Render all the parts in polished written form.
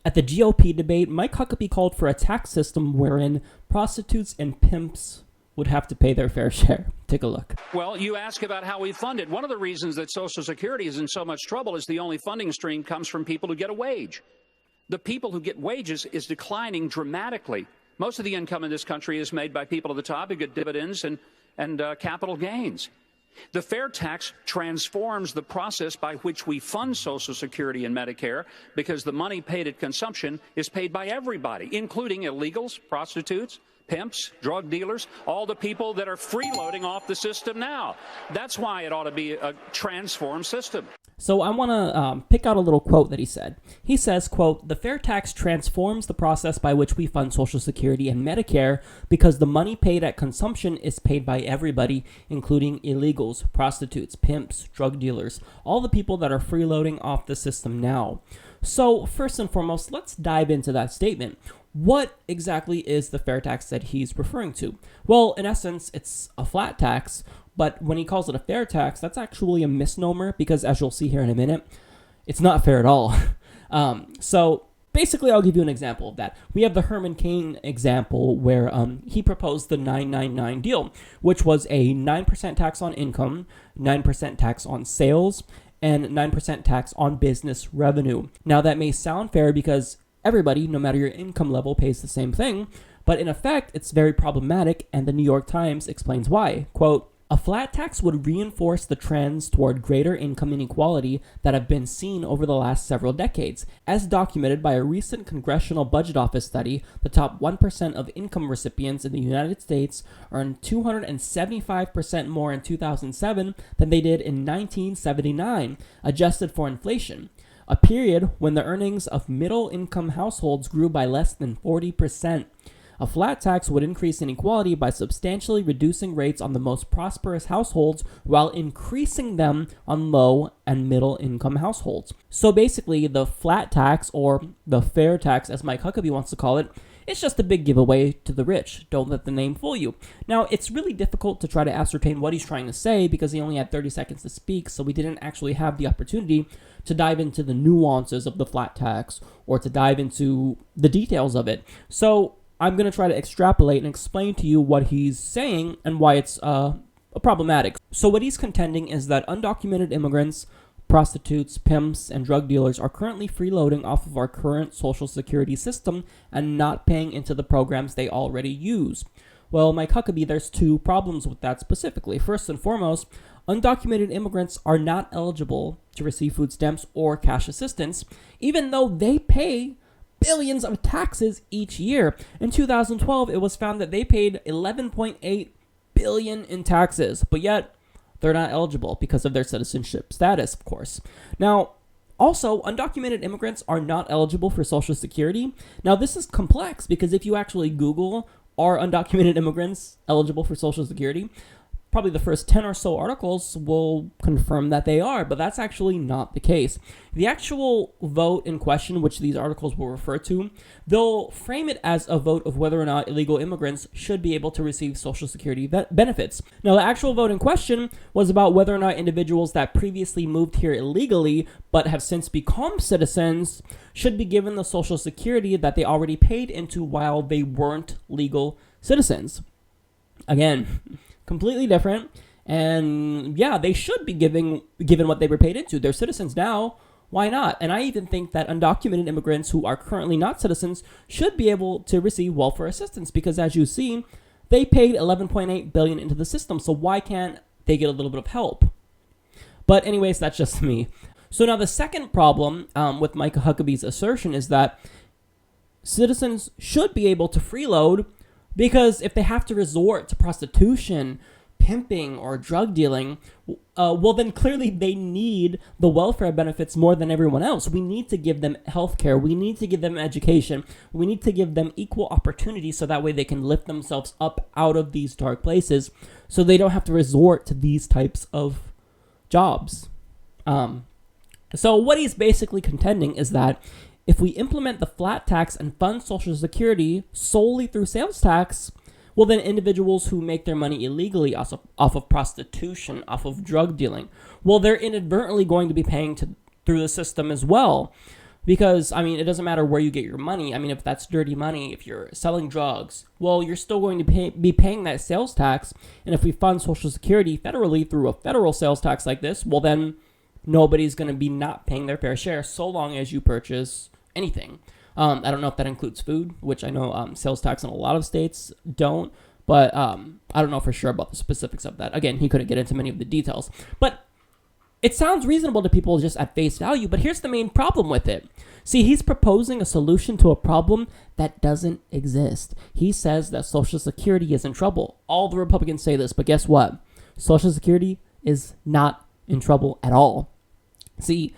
At the GOP debate, Mike Huckabee called for a tax system wherein prostitutes and pimps would have to pay their fair share. Take a look. Well, you ask about how we fund it. One of the reasons that Social Security is in so much trouble is the only funding stream comes from people who get a wage. The people who get wages is declining dramatically. Most of the income in this country is made by people at the top who get dividends and capital gains. The fair tax transforms the process by which we fund Social Security and Medicare because the money paid at consumption is paid by everybody, including illegals, prostitutes, pimps, drug dealers, all the people that are freeloading off the system now. That's why it ought to be a transformed system. So I want to pick out a little quote that he said. He says, quote, "The fair tax transforms the process by which we fund Social Security and Medicare because the money paid at consumption is paid by everybody, including illegals, prostitutes, pimps, drug dealers, all the people that are freeloading off the system now." So first and foremost, let's dive into that statement. What exactly is the fair tax that he's referring to? Well, in essence, it's a flat tax, but when he calls it a fair tax, that's actually a misnomer because, as you'll see here in a minute, it's not fair at all. So basically, I'll give you an example of that. We have the Herman Cain example where he proposed the 999 deal, which was a 9% tax on income, 9% tax on sales, and 9% tax on business revenue. Now, that may sound fair because everybody, no matter your income level, pays the same thing, but in effect, it's very problematic, and the New York Times explains why. Quote, "A flat tax would reinforce the trends toward greater income inequality that have been seen over the last several decades. As documented by a recent Congressional Budget Office study, the top 1% of income recipients in the United States earned 275% more in 2007 than they did in 1979, adjusted for inflation. A period when the earnings of middle-income households grew by less than 40%. A flat tax would increase inequality by substantially reducing rates on the most prosperous households while increasing them on low and middle-income households." So basically, the flat tax, or the fair tax, as Mike Huckabee wants to call it, it's just a big giveaway to the rich. Don't let the name fool you. Now, it's really difficult to try to ascertain what he's trying to say because he only had 30 seconds to speak, so we didn't actually have the opportunity to dive into the nuances of the flat tax or to dive into the details of it. So I'm going to try to extrapolate and explain to you what he's saying and why it's problematic. So what he's contending is that undocumented immigrants, prostitutes, pimps, and drug dealers are currently freeloading off of our current Social Security system and not paying into the programs they already use. Well, Mike Huckabee, there's two problems with that specifically. First and foremost, undocumented immigrants are not eligible to receive food stamps or cash assistance, even though they pay billions of taxes each year. In 2012, it was found that they paid $11.8 billion in taxes, but yet they're not eligible because of their citizenship status, of course. Now, also, undocumented immigrants are not eligible for Social Security. Now, this is complex because if you actually Google, are undocumented immigrants eligible for Social Security? Probably the first 10 or so articles will confirm that they are, but that's actually not the case. The actual vote in question, which these articles will refer to, they'll frame it as a vote of whether or not illegal immigrants should be able to receive Social Security benefits. Now, the actual vote in question was about whether or not individuals that previously moved here illegally but have since become citizens should be given the Social Security that they already paid into while they weren't legal citizens. Again, completely different, and yeah, they should be given what they were paid into. They're citizens now, why not? And I even think that undocumented immigrants who are currently not citizens should be able to receive welfare assistance because, as you see, they paid $11.8 billion into the system, so why can't they get a little bit of help? But anyways, that's just me. So now the second problem with Mike Huckabee's assertion is that citizens should be able to freeload because if they have to resort to prostitution, pimping, or drug dealing, well, then clearly they need the welfare benefits more than everyone else. We need to give them healthcare. We need to give them education. We need to give them equal opportunity so that way they can lift themselves up out of these dark places so they don't have to resort to these types of jobs. So what he's basically contending is that if we implement the flat tax and fund Social Security solely through sales tax, well, then individuals who make their money illegally off of prostitution, off of drug dealing, well, they're inadvertently going to be paying through the system as well. Because, I mean, it doesn't matter where you get your money. I mean, if that's dirty money, if you're selling drugs, well, you're still going to be paying that sales tax. And if we fund Social Security federally through a federal sales tax like this, well, then nobody's going to be not paying their fair share so long as you purchase anything. I don't know if that includes food, which I know sales tax in a lot of states don't. But I don't know for sure about the specifics of that. Again, he couldn't get into many of the details. But it sounds reasonable to people just at face value, but here's the main problem with it. See, he's proposing a solution to a problem that doesn't exist. He says that Social Security is in trouble. All the Republicans say this, but guess what? Social Security is not in trouble at all. See,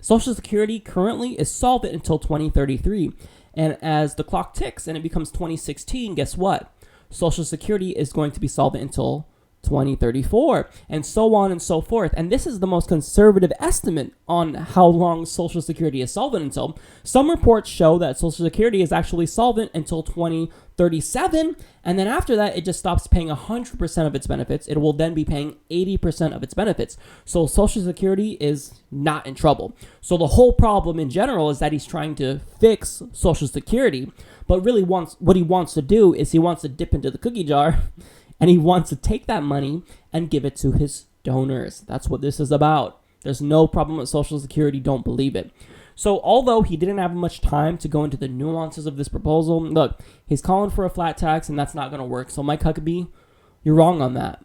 Social Security currently is solvent until 2033. And as the clock ticks and it becomes 2016, guess what? Social Security is going to be solvent until 2034, and so on and so forth. And this is the most conservative estimate on how long Social Security is solvent until. Some reports show that Social Security is actually solvent until 2037, and then after that, it just stops paying 100% of its benefits. It will then be paying 80% of its benefits. So Social Security is not in trouble. So the whole problem in general is that he's trying to fix Social Security, but really what he wants to do is he wants to dip into the cookie jar and he wants to take that money and give it to his donors. That's what this is about. There's no problem with Social Security. Don't believe it. So although he didn't have much time to go into the nuances of this proposal, look, he's calling for a flat tax, and that's not going to work. So Mike Huckabee, you're wrong on that.